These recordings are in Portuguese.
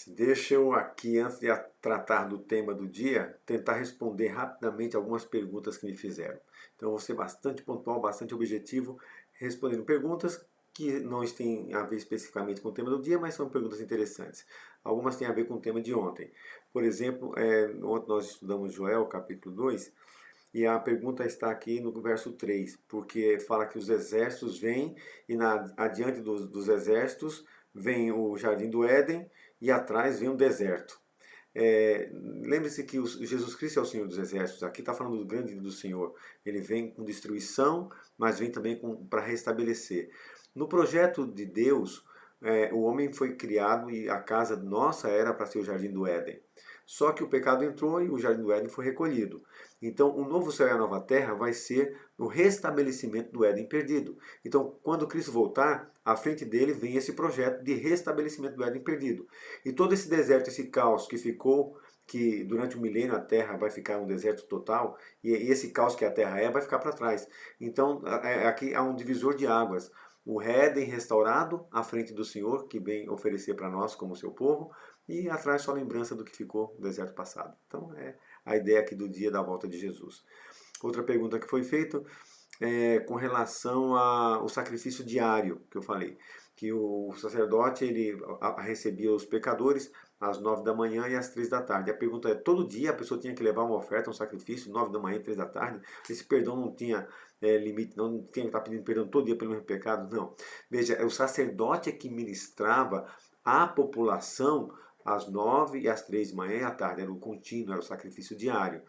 Deixa eu aqui, antes de tratar do tema do dia, tentar responder rapidamente algumas perguntas que me fizeram. Então, eu vou ser bastante pontual, bastante objetivo, respondendo perguntas que não têm a ver especificamente com o tema do dia, mas são perguntas interessantes. Algumas têm a ver com o tema de ontem. Por exemplo, ontem nós estudamos Joel, capítulo 2, e a pergunta está aqui no verso 3, porque fala que os exércitos vêm e adiante dos exércitos vem o jardim do Éden e atrás vem o deserto. Lembre-se que Jesus Cristo é o Senhor dos Exércitos. Aqui está falando do grande do Senhor. Ele vem com destruição, mas vem também para restabelecer. No projeto de Deus, o homem foi criado e a casa nossa era para ser o jardim do Éden. Só que o pecado entrou e o jardim do Éden foi recolhido. Então, o novo céu e a nova terra vai ser o restabelecimento do Éden perdido. Então, quando Cristo voltar, à frente dele vem esse projeto de restabelecimento do Éden perdido. E todo esse deserto, esse caos que ficou, que durante o milênio a Terra vai ficar um deserto total, e esse caos que a Terra vai ficar para trás. Então, aqui há um divisor de águas. O Éden restaurado à frente do Senhor, que vem oferecer para nós como seu povo, e atrás só lembrança do que ficou no deserto passado. Então, é a ideia aqui do dia da volta de Jesus. Outra pergunta que foi feita com relação ao sacrifício diário que eu falei, que o sacerdote ele recebia os pecadores às 9 da manhã e às 3 da tarde. A pergunta é, todo dia a pessoa tinha que levar uma oferta, um sacrifício, 9 da manhã e 3 da tarde? Esse perdão não tinha limite, não tinha que estar pedindo perdão todo dia pelo mesmo pecado? Não. Veja, o sacerdote é que ministrava à população às 9 e às 3 de manhã e à tarde. Era o contínuo, era o sacrifício diário.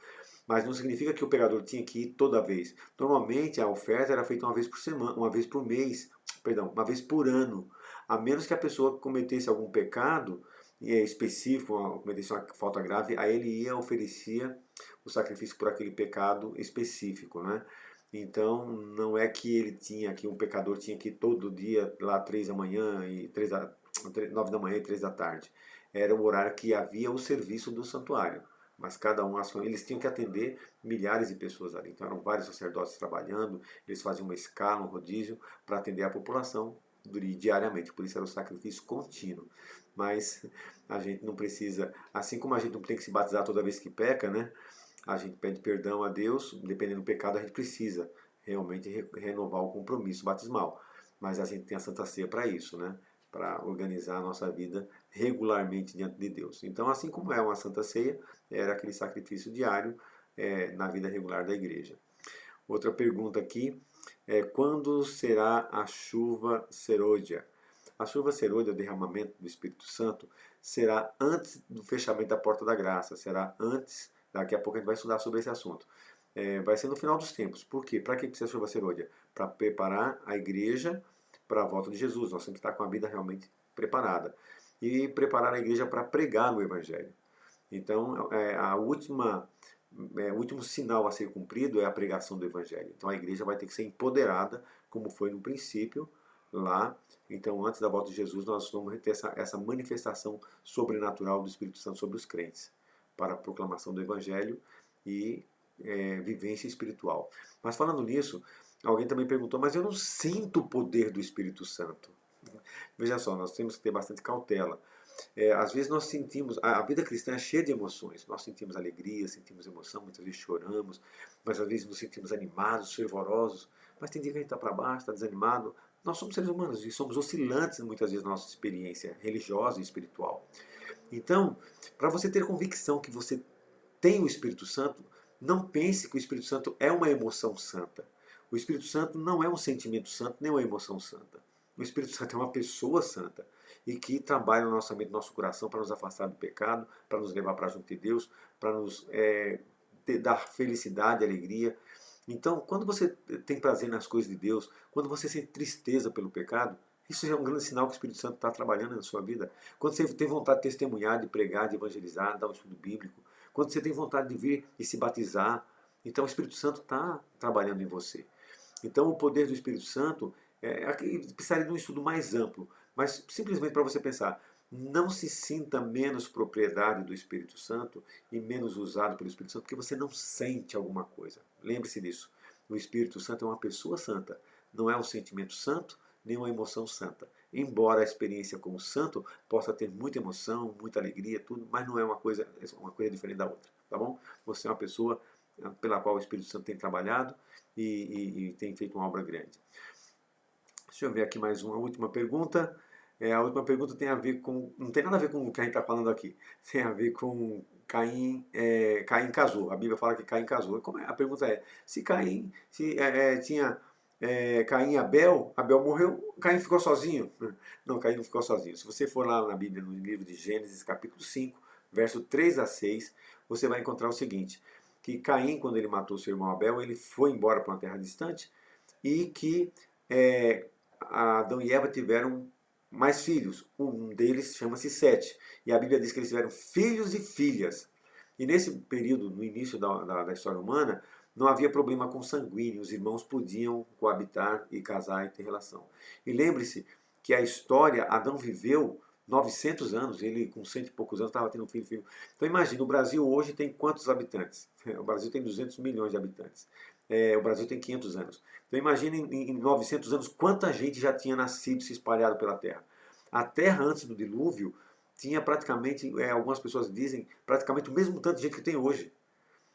Mas não significa que o pecador tinha que ir toda vez. Normalmente a oferta era feita uma vez por semana, uma vez por mês, perdão, uma vez por ano. A menos que a pessoa cometesse algum pecado específico, cometesse uma falta grave, aí ele ia oferecer o sacrifício por aquele pecado específico, né? Então não é que ele tinha que um pecador tinha que ir todo dia lá 3 da manhã e 9 da manhã e 3 da tarde. Era o horário que havia o serviço do santuário. Mas cada um, eles tinham que atender milhares de pessoas ali. Então eram vários sacerdotes trabalhando, eles faziam uma escala, um rodízio, para atender a população diariamente. Por isso era um sacrifício contínuo. Mas a gente não precisa, assim como a gente não tem que se batizar toda vez que peca, né? A gente pede perdão a Deus, dependendo do pecado, a gente precisa realmente renovar o compromisso batismal. Mas a gente tem a Santa Ceia para isso, né? Para organizar a nossa vida regularmente diante de Deus. Então, assim como é uma Santa Ceia, era aquele sacrifício diário na vida regular da igreja. Outra pergunta aqui é quando será a chuva serôdia? A chuva serôdia, o derramamento do Espírito Santo, será antes do fechamento da porta da graça, será antes, daqui a pouco a gente vai estudar sobre esse assunto. Vai ser no final dos tempos. Por quê? Para que precisa a chuva serôdia? Para preparar a igreja para a volta de Jesus. Nós temos que estar com a vida realmente preparada. E preparar a igreja para pregar o Evangelho. Então, o último sinal a ser cumprido é a pregação do Evangelho. Então, a igreja vai ter que ser empoderada, como foi no princípio, lá. Então, antes da volta de Jesus, nós vamos ter essa manifestação sobrenatural do Espírito Santo sobre os crentes, para a proclamação do Evangelho e vivência espiritual. Mas falando nisso, alguém também perguntou, mas eu não sinto o poder do Espírito Santo. Veja só, nós temos que ter bastante cautela. Às vezes nós sentimos, a vida cristã é cheia de emoções. Nós sentimos alegria, sentimos emoção, muitas vezes choramos, mas às vezes nos sentimos animados, fervorosos. Mas tem dia que a gente está para baixo, está desanimado. Nós somos seres humanos e somos oscilantes muitas vezes na nossa experiência religiosa e espiritual. Então, para você ter convicção que você tem o Espírito Santo, não pense que o Espírito Santo é uma emoção santa. O Espírito Santo não é um sentimento santo, nem uma emoção santa. O Espírito Santo é uma pessoa santa e que trabalha no nosso mente, no nosso coração para nos afastar do pecado, para nos levar para junto de Deus, para nos dar felicidade, alegria. Então, quando você tem prazer nas coisas de Deus, quando você sente tristeza pelo pecado, isso já é um grande sinal que o Espírito Santo está trabalhando na sua vida. Quando você tem vontade de testemunhar, de pregar, de evangelizar, dar um estudo bíblico, quando você tem vontade de vir e se batizar, então o Espírito Santo está trabalhando em você. Então o poder do Espírito Santo precisaria de um estudo mais amplo, mas simplesmente para você pensar, não se sinta menos propriedade do Espírito Santo e menos usado pelo Espírito Santo porque você não sente alguma coisa. Lembre-se disso. O Espírito Santo é uma pessoa santa, não é um sentimento santo, nem uma emoção santa. embora a experiência como santo possa ter muita emoção, muita alegria, tudo, mas não é uma coisa diferente da outra, tá bom? Você é uma pessoa pela qual o Espírito Santo tem trabalhado e tem feito uma obra grande. Deixa eu ver aqui mais uma última pergunta. A última pergunta tem a ver com. Não tem nada a ver com o que a gente está falando aqui. Tem a ver com Caim. Caim casou. A Bíblia fala que Caim casou. A pergunta é: se Caim tinha Caim e Abel, Abel morreu, Caim ficou sozinho? Não, Caim não ficou sozinho. Se você for lá na Bíblia, no livro de Gênesis, capítulo 5, verso 3 a 6, você vai encontrar o seguinte: que Caim, quando ele matou seu irmão Abel, ele foi embora para uma terra distante e que Adão e Eva tiveram mais filhos. Um deles chama-se Sete. E a Bíblia diz que eles tiveram filhos e filhas. E nesse período, no início da história humana, não havia problema com sanguíneo. Os irmãos podiam coabitar e casar e ter relação. E lembre-se que a história, Adão viveu 900 anos, ele com cento e poucos anos estava tendo filho. Então imagina, o Brasil hoje tem quantos habitantes? O Brasil tem 200 milhões de habitantes. O Brasil tem 500 anos. Então imagine em 900 anos quanta gente já tinha nascido e se espalhado pela Terra. A Terra antes do dilúvio tinha praticamente, algumas pessoas dizem, praticamente o mesmo tanto de gente que tem hoje.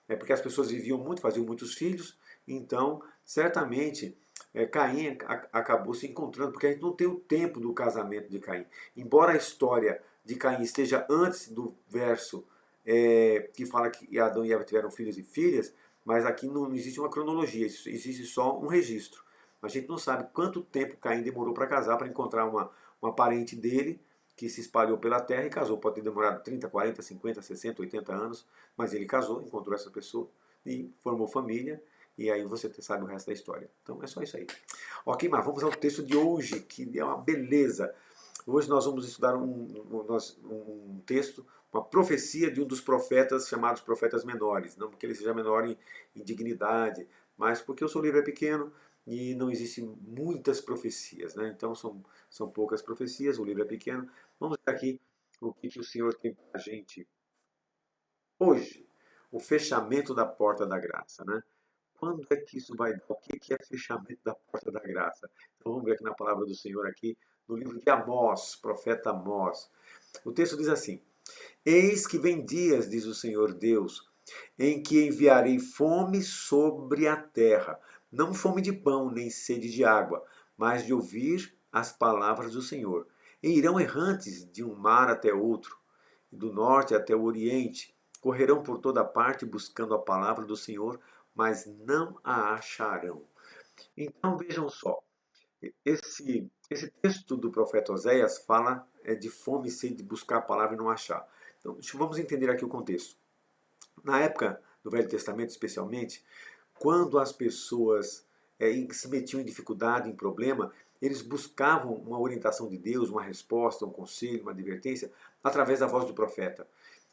Porque as pessoas viviam muito, faziam muitos filhos, então certamente Caim acabou se encontrando, porque a gente não tem o tempo do casamento de Caim. Embora a história de Caim esteja antes do verso que fala que Adão e Eva tiveram filhos e filhas, mas aqui não existe uma cronologia, existe só um registro. A gente não sabe quanto tempo Caim demorou para casar, para encontrar uma parente dele que se espalhou pela terra e casou. Pode ter demorado 30, 40, 50, 60, 80 anos, mas ele casou, encontrou essa pessoa e formou família, e aí você sabe o resto da história. Então é só isso aí. Ok, mas vamos ao texto de hoje, que é uma beleza. Hoje nós vamos estudar um texto, uma profecia de um dos profetas chamados profetas menores. Não porque ele seja menor em dignidade, mas porque o seu livro é pequeno e não existem muitas profecias, né? Então são poucas profecias, o livro é pequeno. Vamos ver aqui o que o Senhor tem para a gente hoje. O fechamento da porta da graça, né? Quando é que isso vai dar? O que é fechamento da porta da graça? Então vamos ver aqui na palavra do Senhor, aqui no livro de Amós, profeta Amós. O texto diz assim: Eis que vem dias, diz o Senhor Deus, em que enviarei fome sobre a terra, não fome de pão, nem sede de água, mas de ouvir as palavras do Senhor. E irão errantes de um mar até outro, do norte até o oriente, correrão por toda parte buscando a palavra do Senhor, mas não a acharão. Então vejam só, esse texto do profeta Oséias fala de fome e sede de buscar a palavra e não achar. Então vamos entender aqui o contexto. Na época do Velho Testamento, especialmente, quando as pessoas se metiam em dificuldade, em problema, eles buscavam uma orientação de Deus, uma resposta, um conselho, uma advertência, através da voz do profeta.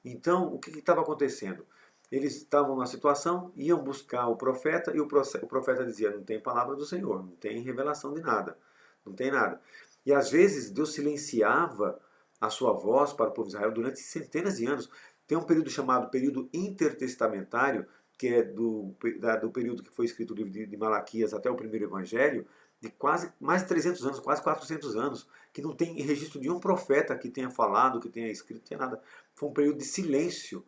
Então, o que estava acontecendo? Eles estavam numa situação, iam buscar o profeta e o profeta dizia: não tem palavra do Senhor, não tem revelação de nada, não tem nada. E às vezes Deus silenciava a sua voz para o povo de Israel durante centenas de anos. Tem um período chamado período intertestamentário, que é do período que foi escrito o livro de Malaquias até o primeiro evangelho, de quase mais de 300 anos, quase 400 anos, que não tem registro de um profeta que tenha falado, que tenha escrito, não tinha nada. Foi um período de silêncio.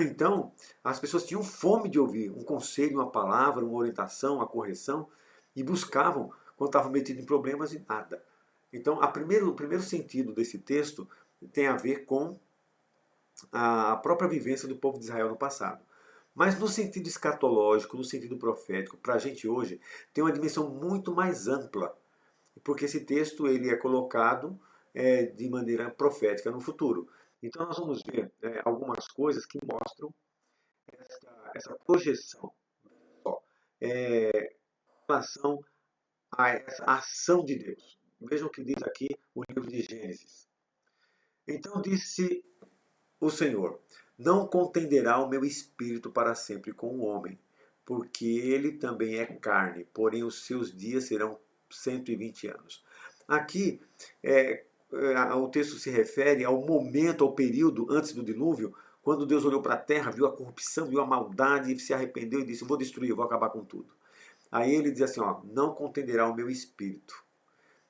Então, as pessoas tinham fome de ouvir um conselho, uma palavra, uma orientação, uma correção, e buscavam quando estavam metidos em problemas e nada. Então, o primeiro sentido desse texto tem a ver com a própria vivência do povo de Israel no passado. Mas no sentido escatológico, no sentido profético, para a gente hoje, tem uma dimensão muito mais ampla, porque esse texto ele é colocado de maneira profética no futuro. Então nós vamos ver algumas coisas que mostram essa projeção só, em relação a essa ação de Deus. Vejam o que diz aqui o livro de Gênesis. Então disse o Senhor: não contenderá o meu espírito para sempre com o homem, porque ele também é carne, porém os seus dias serão 120 anos. Aqui, o texto se refere ao momento, ao período antes do dilúvio, quando Deus olhou para a terra, viu a corrupção, viu a maldade, se arrependeu e disse: vou destruir, vou acabar com tudo. Aí ele diz assim: não contenderá o meu espírito.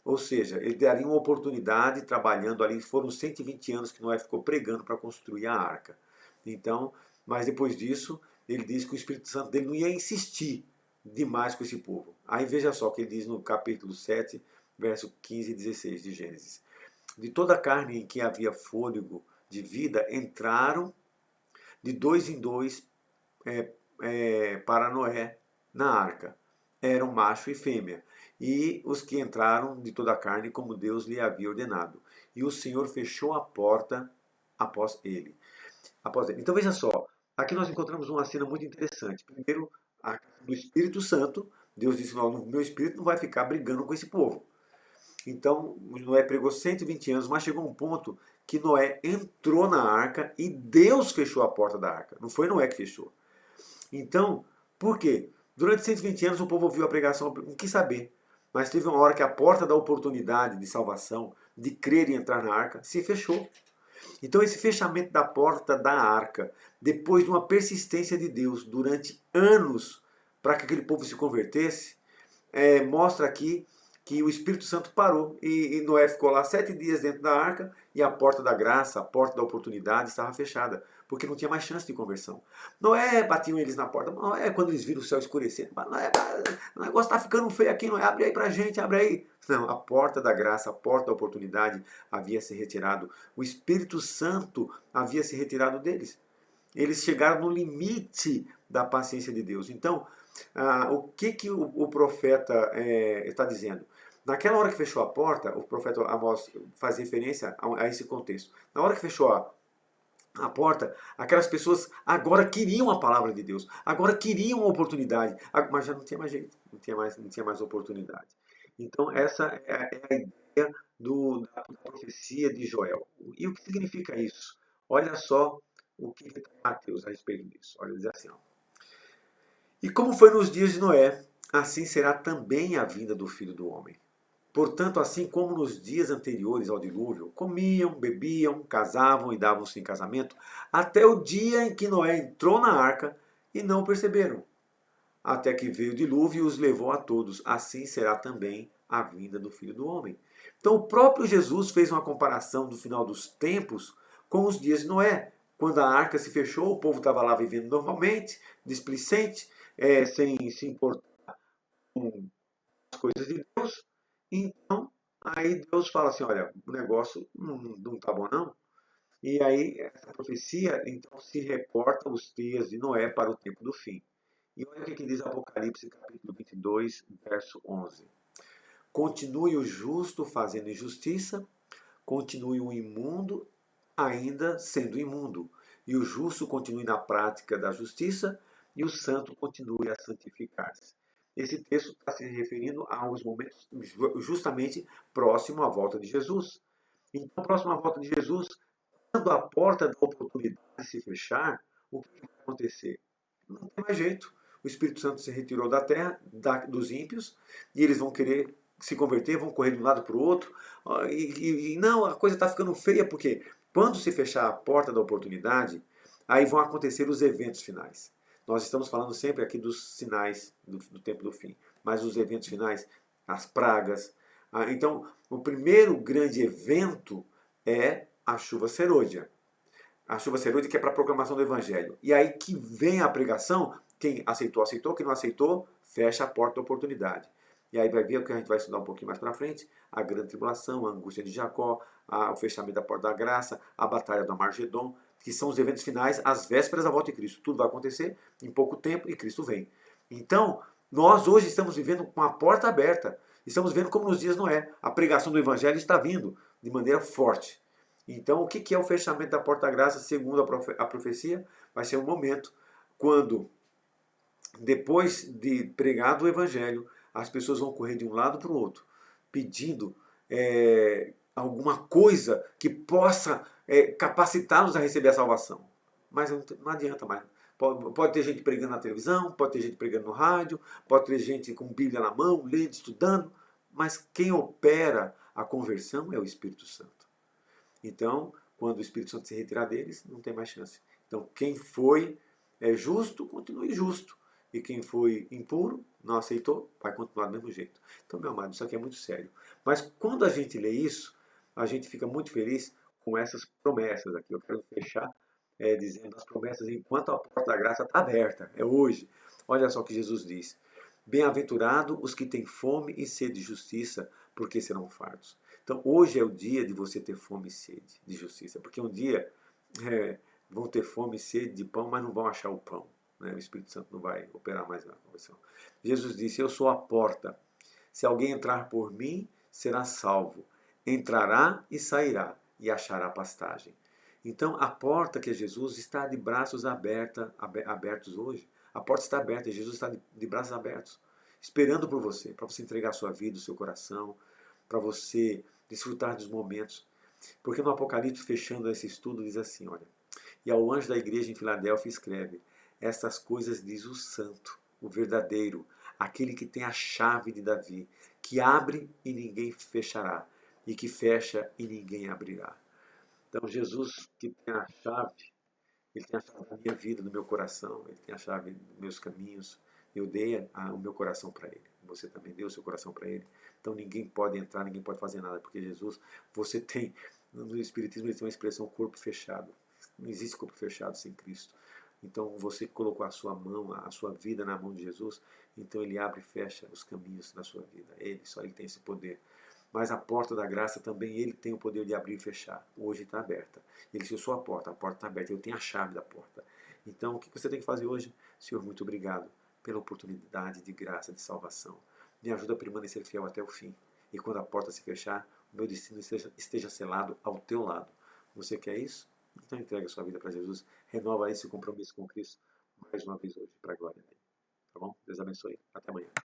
Ou seja, ele daria uma oportunidade trabalhando ali. Foram 120 anos que Noé ficou pregando para construir a arca. Então, mas depois disso, ele diz que o Espírito Santo dele não ia insistir demais com esse povo. Aí veja só o que ele diz no capítulo 7, verso 15 e 16 de Gênesis. De toda a carne em que havia fôlego de vida, entraram de dois em dois para Noé na arca. Eram macho e fêmea. E os que entraram de toda a carne, como Deus lhe havia ordenado. E o Senhor fechou a porta após ele. Então veja só, aqui nós encontramos uma cena muito interessante. Primeiro, a questão do Espírito Santo. Deus disse: não, o meu Espírito não vai ficar brigando com esse povo. Então Noé pregou 120 anos, mas chegou um ponto que Noé entrou na arca e Deus fechou a porta da arca. Não foi Noé que fechou. Então, por quê? Durante 120 anos o povo ouviu a pregação, não quis saber. Mas teve uma hora que a porta da oportunidade de salvação, de crer e entrar na arca, se fechou. Então esse fechamento da porta da arca, depois de uma persistência de Deus durante anos para que aquele povo se convertesse, mostra aqui que o Espírito Santo parou e Noé ficou lá 7 dias dentro da arca e a porta da graça, a porta da oportunidade estava fechada, porque não tinha mais chance de conversão. Noé, batiam eles na porta. Noé, quando eles viram o céu escurecer, Noé, o negócio está ficando feio aqui, Noé, abre aí pra gente, abre aí. Não, a porta da graça, a porta da oportunidade havia se retirado. O Espírito Santo havia se retirado deles. Eles chegaram no limite da paciência de Deus. Então, o que o profeta está dizendo? Naquela hora que fechou a porta, o profeta Amós faz referência a esse contexto. Na hora que fechou a porta, aquelas pessoas agora queriam a palavra de Deus, agora queriam a oportunidade, mas já não tinha mais jeito, não tinha mais oportunidade. Então essa é a ideia da profecia de Joel. E o que significa isso? Olha só o que está em Mateus a respeito disso. Olha, diz assim, ó. E como foi nos dias de Noé, assim será também a vinda do Filho do Homem. Portanto, assim como nos dias anteriores ao dilúvio, comiam, bebiam, casavam e davam-se em casamento, até o dia em que Noé entrou na arca e não o perceberam. Até que veio o dilúvio e os levou a todos. Assim será também a vinda do Filho do Homem. Então, o próprio Jesus fez uma comparação do final dos tempos com os dias de Noé. Quando a arca se fechou, o povo estava lá vivendo normalmente, displicente, sem se importar com as coisas de Deus. Então, aí Deus fala assim, olha, o negócio não tá bom não. E aí essa profecia, então, se reporta os dias de Noé para o tempo do fim. E olha o que diz Apocalipse, capítulo 22, verso 11. Continue o justo fazendo injustiça, continue o imundo ainda sendo imundo, e o justo continue na prática da justiça, e o santo continue a santificar-se. Esse texto está se referindo aos momentos justamente próximo à volta de Jesus. Então, próximo à volta de Jesus, quando a porta da oportunidade se fechar, o que vai acontecer? Não tem mais jeito. O Espírito Santo se retirou da terra, dos ímpios, e eles vão querer se converter, vão correr de um lado para o outro. E não, a coisa está ficando feia, porque quando se fechar a porta da oportunidade, aí vão acontecer os eventos finais. Nós estamos falando sempre aqui dos sinais do tempo do fim, mas os eventos finais, as pragas. Então, o primeiro grande evento é a chuva serôdia. A chuva serôdia que é para a proclamação do Evangelho. E aí que vem a pregação, quem aceitou, aceitou, quem não aceitou, fecha a porta da oportunidade. E aí vai ver o que a gente vai estudar um pouquinho mais para frente, a grande tribulação, a angústia de Jacó, o fechamento da porta da graça, a batalha do Armagedon, que são os eventos finais, as vésperas da volta de Cristo. Tudo vai acontecer em pouco tempo e Cristo vem. Então, nós hoje estamos vivendo com a porta aberta. Estamos vendo como nos dias Noé. A pregação do Evangelho está vindo de maneira forte. Então, o que é o fechamento da porta da graça, segundo a profecia? Vai ser um momento quando, depois de pregado o Evangelho, as pessoas vão correr de um lado para o outro, pedindo alguma coisa que possa capacitá-los a receber a salvação. Mas não adianta mais. Pode ter gente pregando na televisão, pode ter gente pregando no rádio, pode ter gente com Bíblia na mão, lendo, estudando, mas quem opera a conversão é o Espírito Santo. Então, quando o Espírito Santo se retirar deles, não tem mais chance. Então, quem foi justo, continue justo. e quem foi impuro, não aceitou, vai continuar do mesmo jeito. Então, meu amado, isso aqui é muito sério. Mas quando a gente lê isso, a gente fica muito feliz com essas promessas aqui. Eu quero fechar dizendo as promessas enquanto a porta da graça está aberta. É hoje. Olha só o que Jesus diz. Bem-aventurado os que têm fome e sede de justiça, porque serão fartos. Então, hoje é o dia de você ter fome e sede de justiça, porque um dia vão ter fome e sede de pão, mas não vão achar o pão. Né? O Espírito Santo não vai operar mais na conversão. Jesus disse: Eu sou a porta. Se alguém entrar por mim, será salvo. Entrará e sairá e achará pastagem. Então, a porta que é Jesus está de braços abertos hoje. A porta está aberta e Jesus está de braços abertos, esperando por você, para você entregar a sua vida, o seu coração, para você desfrutar dos momentos. Porque no Apocalipse, fechando esse estudo, diz assim, olha, e ao anjo da igreja em Filadélfia escreve, estas coisas diz o santo, o verdadeiro, aquele que tem a chave de Davi, que abre e ninguém fechará, e que fecha e ninguém abrirá. Então Jesus, que tem a chave, ele tem a chave da minha vida, do meu coração, ele tem a chave dos meus caminhos. Eu dei o meu coração para ele. Você também deu o seu coração para ele. Então ninguém pode entrar, ninguém pode fazer nada, porque Jesus, você tem, no Espiritismo ele tem uma expressão corpo fechado. Não existe corpo fechado sem Cristo. Então você colocou a sua mão, a sua vida na mão de Jesus, então ele abre e fecha os caminhos da sua vida. Ele, só ele tem esse poder. Mas a porta da graça também ele tem o poder de abrir e fechar. Hoje está aberta. Ele disse, eu sou a porta está aberta, eu tenho a chave da porta. Então o que você tem que fazer hoje? Senhor, muito obrigado pela oportunidade de graça, de salvação. Me ajuda a permanecer fiel até o fim. E quando a porta se fechar, o meu destino esteja selado ao teu lado. Você quer isso? Então entregue a sua vida para Jesus. Renova esse compromisso com Cristo mais uma vez hoje, para a glória dele. Tá bom? Deus abençoe. Até amanhã.